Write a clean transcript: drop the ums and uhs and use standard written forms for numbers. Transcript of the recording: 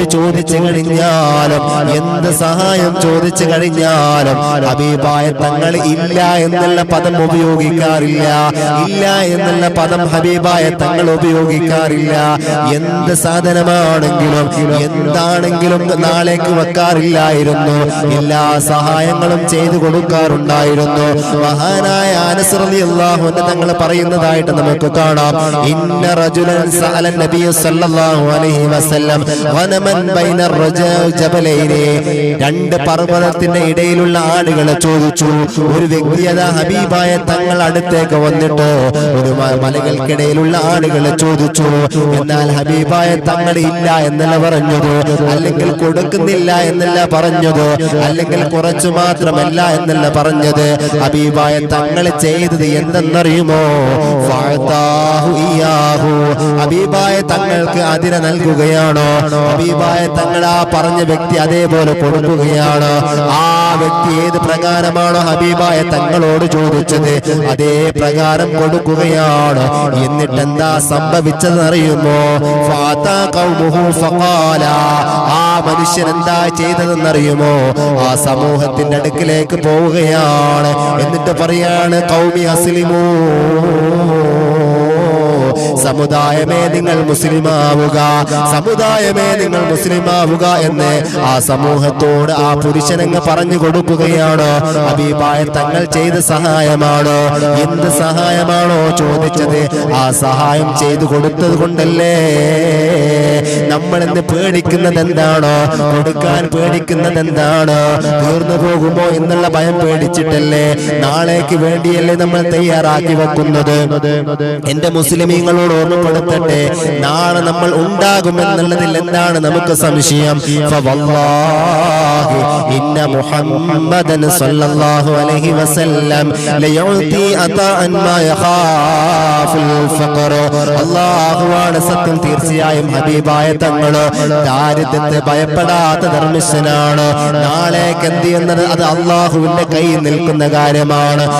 എന്ത് ചോദിച്ചു കഴിഞ്ഞാലും, എന്ത് സഹായം ചോദിച്ചു കഴിഞ്ഞാലും ഹബീബായ തങ്ങൾ ഇല്ല എന്നുള്ള പദം ഉപയോഗിക്കാറില്ല. ഇല്ല എന്നുള്ള പദം ഹബീബായ തങ്ങൾ ഉപയോഗിക്കാറില്ല. എന്ത് സാധനമാണെങ്കിലും എന്താണെങ്കിലും നാളേക്ക് വെക്കാറില്ലായിരുന്നു. എല്ലാ സഹായങ്ങളും ചെയ്തു കൊടുക്കാറുണ്ടായിരുന്നു. മഹാനായ അനസ് റളിയല്ലാഹു അൻഹു തങ്ങൾ പറയുന്നതായിട്ട് നമുക്ക് കാണാം. ഇന്ന റജുലൻ സഅല നബി സല്ലല്ലാഹു അലൈഹി വസല്ലം ഗനമൻ ബൈന ജബലൈനി, രണ്ട് പർവ്വതത്തിന്റെ ഇടയിലുള്ള ആടുകളെ ചോദിച്ചു. ഒരു വ്യക്തി അതാ ഹബീബായ തങ്ങൾ അടുത്തേക്ക് വന്നിട്ട് ഒരു മലകൾക്കിടയിലുള്ള ആടുകളെ ചോദിച്ചു. എന്നാൽ ഹബീബായ തങ്ങൾ ഇല്ല എന്നല്ല പറഞ്ഞത്, അല്ലെങ്കിൽ കൊടുക്കുന്നില്ല എന്നല്ല പറഞ്ഞത്, അല്ലെങ്കിൽ കുറച്ചു മാത്രമല്ല എന്നല്ല പറഞ്ഞത്. ഹബീബായ തങ്ങൾ ചെയ്തത് എന്തെന്നറിയുമോ? ഹബീബായ തങ്ങൾക്ക് അതിനെ നൽകുകയാണോ? ഹബീബായ തങ്ങൾ ആ പറഞ്ഞ വ്യക്തി അതേപോലെ കൊടുക്കുകയാണ്. ആ വ്യക്തി ഏത് പ്രകാരമാണോ ഹബീബായ തങ്ങളോട് ചോദിച്ചത് അതേ പ്രകാരം കൊടുക്കുകയാണ്. എന്നിട്ട് എന്താ സംഭവിച്ചതെന്നറിയുമോ? ആ മനുഷ്യൻ എന്താ ചെയ്തതെന്നറിയുമോ? ആ സമൂഹത്തിന്റെ അടുക്കിലേക്ക് പോവുകയാണ്. എന്നിട്ട് പറയാണ്, ഖൗമി അസ്ലിമൂ, സമുദായമേ നിങ്ങൾ മുസ്ലിമാവുക, സമുദായമേ നിങ്ങൾ മുസ്ലിമാവുക എന്ന് ആ സമൂഹത്തോട് ആ പുരുഷനങ്ങ് പറഞ്ഞു കൊടുക്കുകയാണ്. ഹബീബായ തങ്ങൾ ചെയ്ത സഹായമാണ്. എന്ത് സഹായമാണോ ചോദിച്ചത് ആ സഹായം ചെയ്തു കൊടുത്തത് കൊണ്ടല്ലേ നമ്മൾ ഇന്ന് പേടിക്കുന്നത് എന്താണോ? കൊടുക്കാൻ പേടിക്കുന്നത് എന്താണ്? തീർന്നു പോകുമോ എന്നുള്ള ഭയം പേടിച്ചിട്ടല്ലേ? നാളേക്ക് വേണ്ടിയല്ലേ നമ്മൾ തയ്യാറാക്കി വെക്കുന്നത്? എന്റെ മുസ്ലിമീങ്ങളോട് ഓർമ്മപ്പെടുത്തട്ടെ, നാളെ നമ്മൾ ഉണ്ടാകുമെന്നുള്ളതിൽ എന്താണ് നമുക്ക് സംശയം? ഇന്ന മുഹമ്മദൻ സല്ലല്ലാഹു അലൈഹി വസല്ലം ലയുതി അതാഅൻ മാ യഖാഫുൽ ഫഖർ. അല്ലാഹുവാണ് സത്യം, തീർച്ചയായും ഹബീബായ തങ്ങൾ ദാരിദ്ര്യത്തെ ഭയപ്പെടാത്ത ധർമ്മിഷ്ഠനാണ്. നാളേക്ക് എന്ത് ചെയ്യുന്നത് അത് അല്ലാഹുവിന്റെ കയ്യിൽ നിൽക്കുന്ന കാര്യമാണ്.